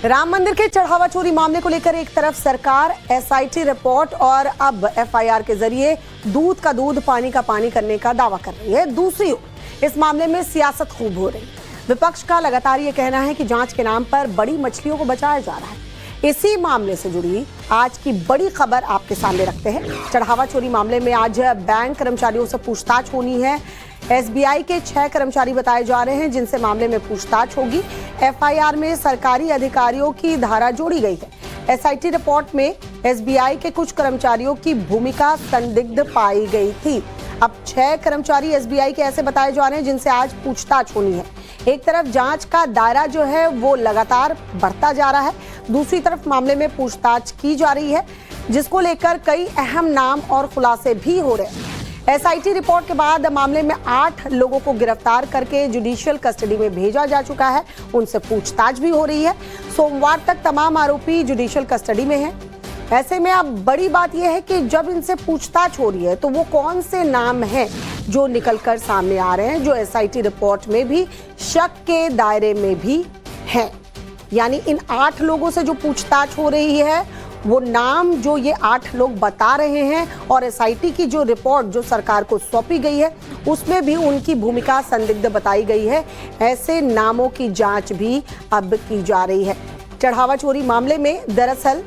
राम मंदिर के चढ़ावा चोरी मामले को लेकर एक तरफ सरकार एसआईटी रिपोर्ट और अब एफआईआर के जरिए दूध का दूध पानी का पानी करने का दावा कर रही है। दूसरी ओर इस मामले में सियासत खूब हो रही है। विपक्ष का लगातार ये कहना है कि जांच के नाम पर बड़ी मछलियों को बचाया जा रहा है। इसी मामले से जुड़ी आज की बड़ी खबर आपके सामने रखते हैं। चढ़ावा चोरी मामले में आज बैंक कर्मचारियों से पूछताछ होनी है। एसबीआई के 6 कर्मचारी बताए जा रहे हैं जिनसे मामले में पूछताछ होगी। एफआईआर में सरकारी अधिकारियों की धारा जोड़ी गई है। एसआईटी रिपोर्ट में एसबीआई के कुछ कर्मचारियों की भूमिका संदिग्ध पाई गई थी। अब 6 कर्मचारी एसबीआई के ऐसे बताए जा रहे हैं जिनसे आज पूछताछ होनी है। एक तरफ जांच का दायरा जो है वो लगातार बढ़ता जा रहा है, दूसरी तरफ मामले में पूछताछ की जा रही है, जिसको लेकर कई अहम नाम और खुलासे भी हो रहे हैं। एसआईटी रिपोर्ट के बाद मामले में 8 लोगों को गिरफ्तार करके जुडिशियल कस्टडी में भेजा जा चुका है। उनसे पूछताछ भी हो रही है। सोमवार तक तमाम आरोपी जुडिशियल कस्टडी में हैं। ऐसे में अब बड़ी बात यह है कि जब इनसे पूछताछ हो रही है तो वो कौन से नाम हैं जो निकलकर सामने आ रहे हैं, जो एसआईटी रिपोर्ट में भी शक के दायरे में भी हैं। यानी इन 8 लोगों से जो पूछताछ हो रही है वो नाम जो ये 8 लोग बता रहे हैं और एसआईटी की जो रिपोर्ट जो सरकार को सौंपी गई है उसमें भी उनकी भूमिका संदिग्ध बताई गई है। ऐसे नामों की जांच भी अब की जा रही है। चढ़ावा चोरी मामले में दरअसल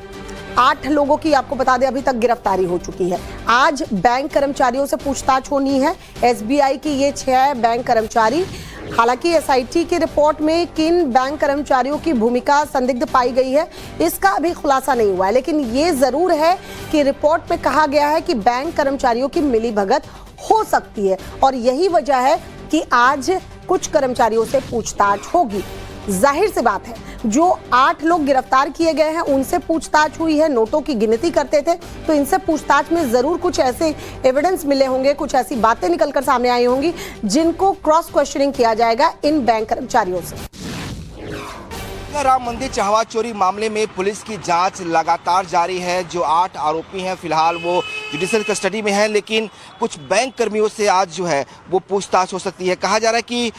8 लोगों की आपको बता दें अभी तक गिरफ्तारी हो चुकी है। आज बैंक कर्मचारियों से पूछताछ होनी है। एसबीआई की ये 6 बैंक कर्मचारी, हालांकि एसआईटी की रिपोर्ट में किन बैंक कर्मचारियों की भूमिका संदिग्ध पाई गई है इसका अभी खुलासा नहीं हुआ है, लेकिन ये जरूर है कि रिपोर्ट में कहा गया है कि बैंक कर्मचारियों की मिलीभगत हो सकती है और यही वजह है कि आज कुछ कर्मचारियों से पूछताछ होगी। जाहिर सी बात है, जो 8 लोग गिरफ्तार किए गए हैं उनसे पूछताछ हुई है। नोटों की गिनती करते थे तो इनसे पूछताछ में जरूर कुछ ऐसे एविडेंस मिले होंगे, कुछ ऐसी बातें निकलकर सामने आई होंगी जिनको क्रॉस क्वेश्चनिंग किया जाएगा इन बैंक कर्मचारियों से। राम मंदिर चढ़ावा चोरी मामले में पुलिस की जांच लगातार जारी है। जो 8 आरोपी हैं फिलहाल वो जुडिशियल कस्टडी में हैं, लेकिन कुछ बैंक कर्मियों से आज जो है वो पूछताछ हो सकती है। कहा जा रहा है कि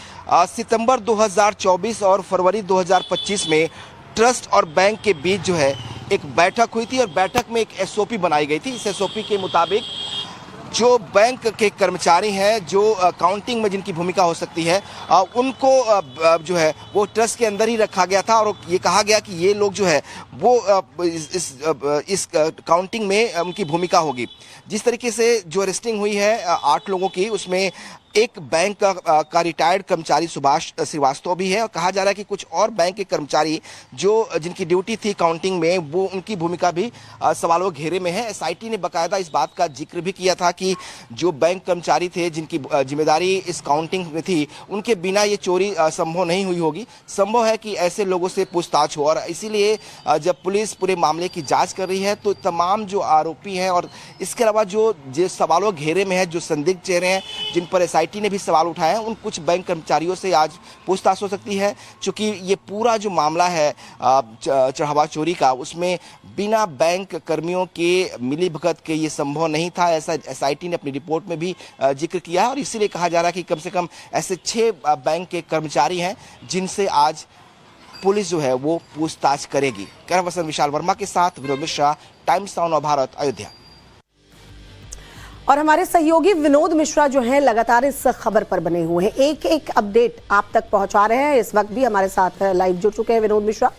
सितंबर 2024 और फरवरी 2025 में ट्रस्ट और बैंक के बीच जो है एक बैठक हुई थी और बैठक में एक एसओपी बनाई गई थी। इस एसओपी के मुताबिक जो बैंक के कर्मचारी हैं, जो काउंटिंग में जिनकी भूमिका हो सकती है, उनको जो है वो ट्रस्ट के अंदर ही रखा गया था और ये कहा गया कि ये लोग जो है वो इस काउंटिंग में उनकी भूमिका होगी। जिस तरीके से जो अरेस्टिंग हुई है 8 लोगों की, उसमें एक बैंक का रिटायर्ड कर्मचारी सुभाष श्रीवास्तव भी है और कहा जा रहा है कि कुछ और बैंक के कर्मचारी जो जिनकी ड्यूटी थी काउंटिंग में, वो उनकी भूमिका भी सवालों घेरे में है। एसआईटी ने बाकायदा इस बात का जिक्र भी किया था कि जो बैंक कर्मचारी थे जिनकी जिम्मेदारी इस काउंटिंग में थी, उनके बिना ये चोरी संभव नहीं हुई होगी। संभव है कि ऐसे लोगों से पूछताछ हो और इसीलिए जब पुलिस पूरे मामले की जाँच कर रही है तो तमाम जो आरोपी हैं और इसके अलावा जो सवालों घेरे में है, जो संदिग्ध चेहरे हैं जिन पर एसआईटी ने भी सवाल उठाए हैं, उन कुछ बैंक कर्मचारियों से आज पूछताछ हो सकती है। क्योंकि ये पूरा जो मामला है चढ़ावा चोरी का, उसमें बिना बैंक कर्मियों के मिलीभगत के ये संभव नहीं था, ऐसा एसआईटी ने अपनी रिपोर्ट में भी जिक्र किया है और इसीलिए कहा जा रहा है कि कम से कम ऐसे 6 बैंक के कर्मचारी हैं जिनसे आज पुलिस जो है वो पूछताछ करेगी। कैमरा विशाल वर्मा के साथ विनोद मिश्रा, टाइम्स नाउ भारत, अयोध्या। और हमारे सहयोगी विनोद मिश्रा जो हैं लगातार इस खबर पर बने हुए हैं, एक एक अपडेट आप तक पहुंचा रहे हैं। इस वक्त भी हमारे साथ लाइव जुड़ चुके हैं विनोद मिश्रा।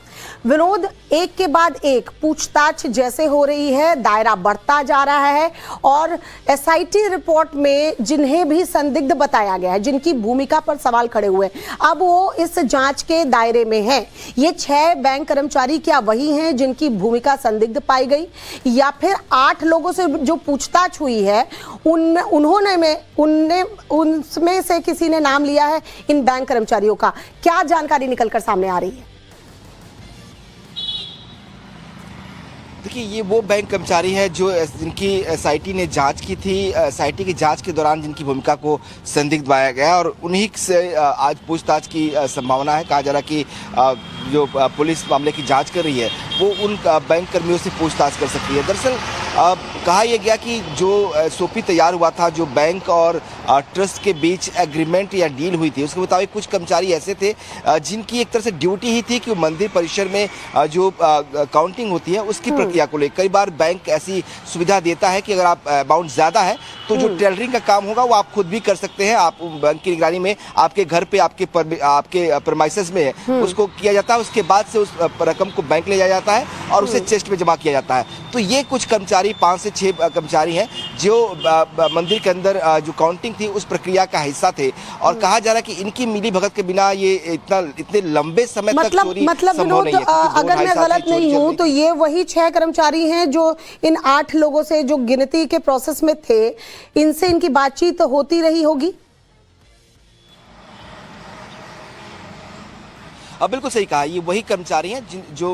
विनोद, एक के बाद एक पूछताछ जैसे हो रही है, दायरा बढ़ता जा रहा है और एसआईटी रिपोर्ट में जिन्हें भी संदिग्ध बताया गया है, जिनकी भूमिका पर सवाल खड़े हुए हैं, अब वो इस जांच के दायरे में हैं। ये 6 बैंक कर्मचारी क्या वही हैं जिनकी भूमिका संदिग्ध पाई गई, या फिर 8 लोगों से जो पूछताछ हुई है उनमें से किसी ने नाम लिया है इन बैंक कर्मचारियों का? क्या जानकारी निकलकर सामने आ रही है? देखिए, ये वो बैंक कर्मचारी है जो जिनकी एसआईटी ने जांच की थी। एसआईटी की जांच के दौरान जिनकी भूमिका को संदिग्ध पाया गया और उन्हीं से आज पूछताछ की संभावना है। कहा जा रहा है कि जो पुलिस मामले की जांच कर रही है वो उन बैंक कर्मियों से पूछताछ कर सकती है। दरअसल कहा यह गया कि जो एसओपी तैयार हुआ था, जो बैंक और ट्रस्ट के बीच एग्रीमेंट या डील हुई थी, उसके मुताबिक कुछ कर्मचारी ऐसे थे जिनकी एक तरह से ड्यूटी ही थी कि वो मंदिर परिसर में जो काउंटिंग होती है उसकी प्रक्रिया को लेकर। कई बार बैंक ऐसी सुविधा देता है कि अगर आप अमाउंट ज़्यादा है तो जो टेलरिंग का काम होगा वो आप खुद भी कर सकते हैं। आप बैंक की निगरानी में आपके घर पे आपके प्रमाइसेस में है उसको किया जाता है। उसके बाद से उस रकम को बैंक ले जाया जाता है और उसे चेस्ट में जमा किया जाता है। तो ये कुछ कर्मचारी 5 से 6 कर्मचारी हैं जो मंदिर के अंदर जो काउंटिंग थी उस प्रक्रिया का हिस्सा थे और कहा जा रहा है कि इनकी मिली भगत के बिना ये इतने लंबे समय तक चोरी संभव नहीं है। अगर मैं गलत नहीं हूं तो ये वही 6 कर्मचारी हैं जो इन 8 लोगों से जो गिनती के प्रोसेस में थे, इनसे इनकी बातचीत होती रही होगी। बिल्कुल सही कहा, ये वही कर्मचारी हैं जो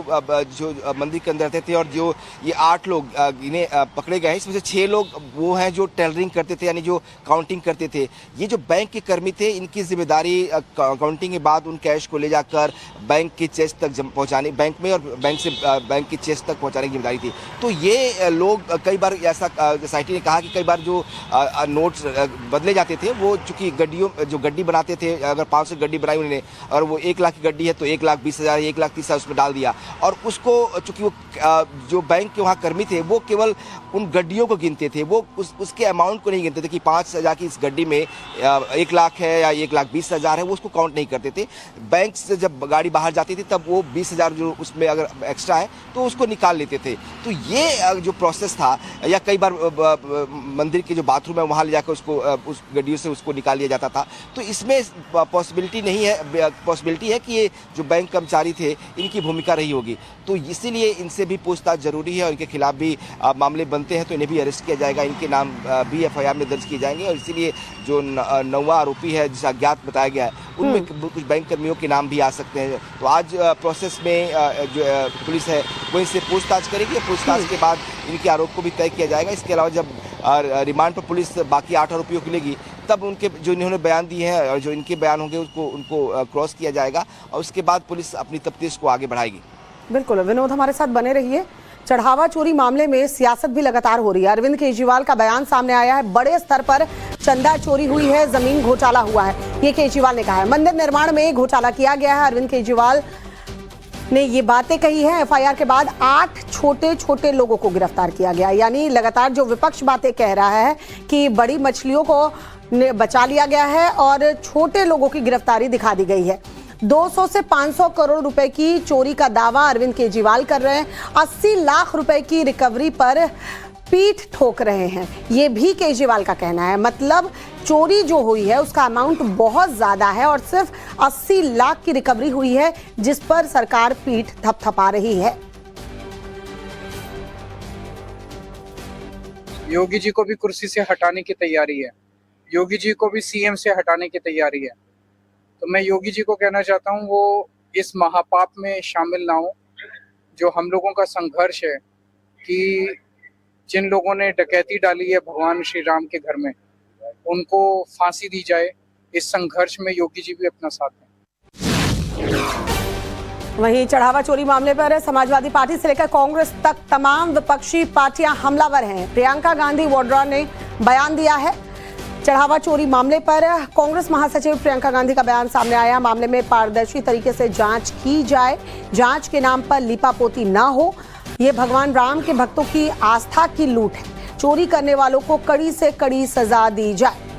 मंदिर के अंदर रहते थे और जो ये 8 लोग इन्हें पकड़े गए हैं, इसमें से 6 लोग वो हैं जो टेलरिंग करते थे, यानी जो काउंटिंग करते थे। ये जो बैंक के कर्मी थे, इनकी जिम्मेदारी काउंटिंग के बाद उन कैश को ले जाकर बैंक के चेस्ट तक पहुंचाने, बैंक में और बैंक के चेस्ट तक पहुंचाने की जिम्मेदारी थी। तो ये लोग कई बार ऐसा सोसाइटी ने कहा कि कई बार जो नोट्स बदले जाते थे वो चूंकि गड्डी बनाते थे, अगर 500 गड्डी बनाई उन्होंने और वो 1 लाख की गड्डी तो 1,20,000 1,30,000 उसमें डाल दिया और उसको चूंकि वो जो बैंक के वहाँ कर्मी थे वो केवल उन गड्डियों को गिनते थे, वो उसके अमाउंट को नहीं गिनते थे कि 5,000 की इस गड्डी में 1 लाख है या 1,20,000 है, वो उसको काउंट नहीं करते थे। बैंक से जब गाड़ी बाहर जाती थी तब वो 20,000 जो उसमें अगर एक्स्ट्रा है तो उसको निकाल लेते थे। तो ये जो प्रोसेस था, या कई बार मंदिर के जो बाथरूम है वहाँ ले जाकर उसको उस गड्डियों से उसको निकाल लिया जाता था। तो इसमें पॉसिबिलिटी है कि ये जो बैंक कर्मचारी थे इनकी भूमिका रही होगी। तो इसीलिए इनसे भी पूछताछ जरूरी है और इनके खिलाफ भी मामले बनते हैं तो इन्हें भी अरेस्ट किया जाएगा, इनके नाम भी एफआईआर में दर्ज किए जाएंगे और इसीलिए जो 9वां आरोपी है जिसे अज्ञात बताया गया है उनमें कुछ बैंक कर्मियों के नाम भी आ सकते हैं। तो आज प्रोसेस में जो पुलिस है वो इनसे पूछताछ करेगी, पूछताछ के बाद इनके आरोप को भी तय किया जाएगा। इसके अलावा जब रिमांड पर पुलिस बाकी 8 आरोपियों को लेगी तब उनके जो इन्होंने बयान दिए हैं और जो इनके बयान होंगे उनको क्रॉस किया जाएगा और उसके बाद पुलिस अपनी तफ्तीश को आगे बढ़ाएगी। बिल्कुल विनोद, हमारे साथ बने रहिए। चढ़ावा चोरी मामले में सियासत भी लगातार हो रही है। अरविंद केजरीवाल का बयान सामने आया है, बड़े स्तर पर चंदा चोरी हुई है, जमीन घोटाला हुआ है, ये केजरीवाल ने कहा है। मंदिर निर्माण में घोटाला किया गया है, अरविंद केजरीवाल ने ये बातें कही है। एफआईआर के बाद 8 छोटे छोटे लोगों को गिरफ्तार किया गया। यानी लगातार जो विपक्ष बातें कह रहा है कि बड़ी मछलियों को बचा लिया गया है और छोटे लोगों की गिरफ्तारी दिखा दी गई है। 200 से 500 करोड़ रुपए की चोरी का दावा अरविंद केजरीवाल कर रहे हैं। 80 लाख रुपए की रिकवरी पर पीठ ठोक रहे हैं, ये भी केजरीवाल का कहना है। मतलब चोरी जो हुई है उसका अमाउंट बहुत ज्यादा है और सिर्फ 80 लाख की रिकवरी हुई है जिस पर सरकार पीठ थपथपा रही है। योगी जी को भी कुर्सी से हटाने की तैयारी है, योगी जी को भी सीएम से हटाने की तैयारी है। तो मैं योगी जी को कहना चाहता हूँ वो इस महापाप में शामिल ना हो। जो हम लोगों का संघर्ष है कि जिन लोगों ने डकैती डाली है भगवान श्री राम के घर में, उनको फांसी दी जाए। इस संघर्ष में योगी जी भी अपना साथ दें। वहीं चढ़ावा चोरी मामले पर समाजवादी पार्टी से लेकर कांग्रेस तक तमाम विपक्षी पार्टियां हमलावर हैं। प्रियंका गांधी वाड्रा ने बयान दिया है। चढ़ावा चोरी मामले पर कांग्रेस महासचिव प्रियंका गांधी का बयान सामने आया। मामले में पारदर्शी तरीके से जांच की जाए, जांच के नाम पर लीपापोती ना हो। ये भगवान राम के भक्तों की आस्था की लूट है। चोरी करने वालों को कड़ी से कड़ी सजा दी जाए।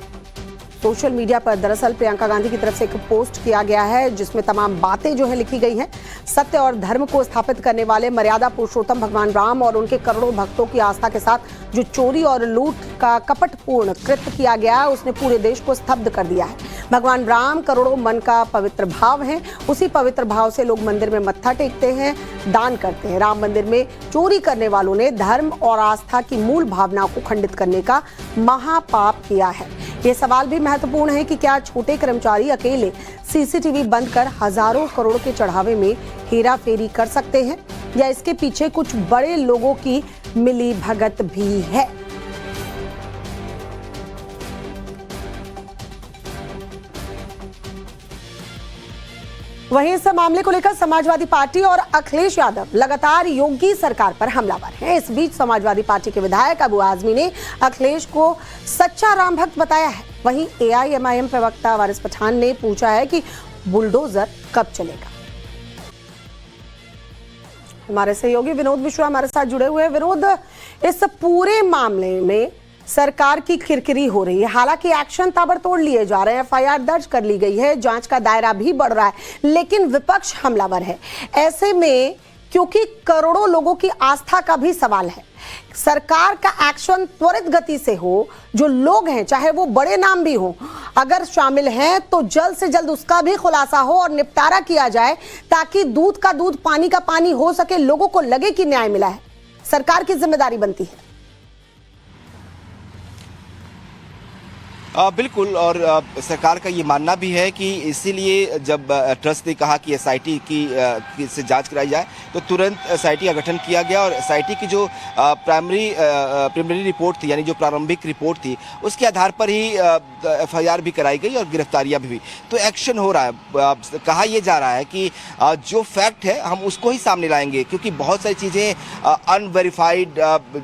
सोशल मीडिया पर दरअसल प्रियंका गांधी की तरफ से एक पोस्ट किया गया है जिसमें तमाम बातें जो है लिखी गई हैं। सत्य और धर्म को स्थापित करने वाले मर्यादा पुरुषोत्तम भगवान राम और उनके करोड़ों भक्तों की आस्था के साथ जो चोरी और लूट का कपटपूर्ण कृत्य किया गया, उसने पूरे देश को स्तब्ध कर दिया है। भगवान राम करोड़ों मन का पवित्र भाव है, उसी पवित्र भाव से लोग मंदिर में मत्था टेकते हैं, दान करते हैं। राम मंदिर में चोरी करने वालों ने धर्म और आस्था की मूल भावना को खंडित करने का महापाप किया है। ये सवाल भी महत्वपूर्ण है कि क्या छोटे कर्मचारी अकेले सीसीटीवी बंद कर हजारों करोड़ के चढ़ावे में हेरा फेरी कर सकते हैं या इसके पीछे कुछ बड़े लोगों की मिली भगत भी है। वहीं इस मामले को लेकर समाजवादी पार्टी और अखिलेश यादव लगातार योगी सरकार पर हमलावर हैं। इस बीच समाजवादी पार्टी के विधायक अबू आजमी ने अखिलेश को सच्चा राम भक्त बताया है। वहीं एआईएमआईएम प्रवक्ता वारिस पठान ने पूछा है कि बुलडोजर कब चलेगा। हमारे सहयोगी विनोद मिश्रा हमारे साथ जुड़े हुए हैं। विनोद, इस पूरे मामले में सरकार की किरकिरी हो रही है, हालांकि एक्शन ताबड़तोड़ लिए जा रहे हैं, एफआईआर दर्ज कर ली गई है, जांच का दायरा भी बढ़ रहा है, लेकिन विपक्ष हमलावर है। ऐसे में क्योंकि करोड़ों लोगों की आस्था का भी सवाल है, सरकार का एक्शन त्वरित गति से हो, जो लोग हैं चाहे वो बड़े नाम भी हो, अगर शामिल हैं तो जल्द से जल्द उसका भी खुलासा हो और निपटारा किया जाए, ताकि दूध का दूध पानी का पानी हो सके, लोगों को लगे कि न्याय मिला है। सरकार की जिम्मेदारी बनती है। बिल्कुल, और सरकार का ये मानना भी है कि इसीलिए जब ट्रस्ट ने कहा कि एसआईटी की से जांच कराई जाए तो तुरंत एसआईटी का गठन किया गया, और एसआईटी की जो प्राइमरी रिपोर्ट थी, यानी जो प्रारंभिक रिपोर्ट थी, उसके आधार पर ही एफआईआर भी कराई गई और गिरफ्तारियां भी हुई। तो एक्शन हो रहा है। कहा यह जा रहा है कि जो फैक्ट है हम उसको ही सामने लाएंगे, क्योंकि बहुत सारी चीज़ें अनवेरीफाइड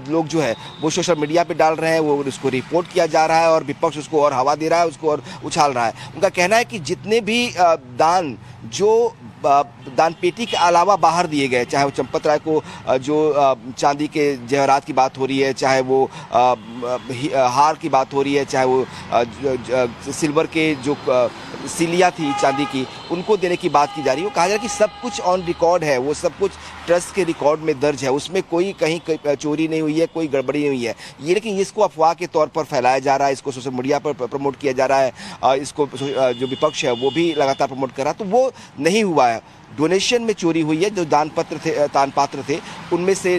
लोग जो है वो सोशल मीडिया पे डाल रहे हैं, वो उसको रिपोर्ट किया जा रहा है और विपक्ष उसको और हवा दे रहा है, उसको और उछाल रहा है। उनका कहना है कि जितने भी दान जो दान पेटी के अलावा बाहर दिए गए, चाहे वो चंपत राय को जो चांदी के जवाहरात की बात हो रही है, चाहे वो हार की बात हो रही है, चाहे वो सिल्वर के जो सिलियाँ थी चांदी की, उनको देने की बात की जा रही है। वो कहा जा रहा है कि सब कुछ ऑन रिकॉर्ड है, वो सब कुछ ट्रस्ट के रिकॉर्ड में दर्ज है, उसमें कोई कहीं चोरी नहीं हुई है, कोई गड़बड़ी नहीं हुई है। ये लेकिन इसको अफवाह के तौर पर फैलाया जा रहा है, इसको सोशल मीडिया पर प्रमोट किया जा रहा है, इसको जो विपक्ष है वो भी लगातार प्रमोट कर रहा है। तो वो नहीं हुआ है। डोनेशन में चोरी हुई है, जो दान पात्र थे उनमें से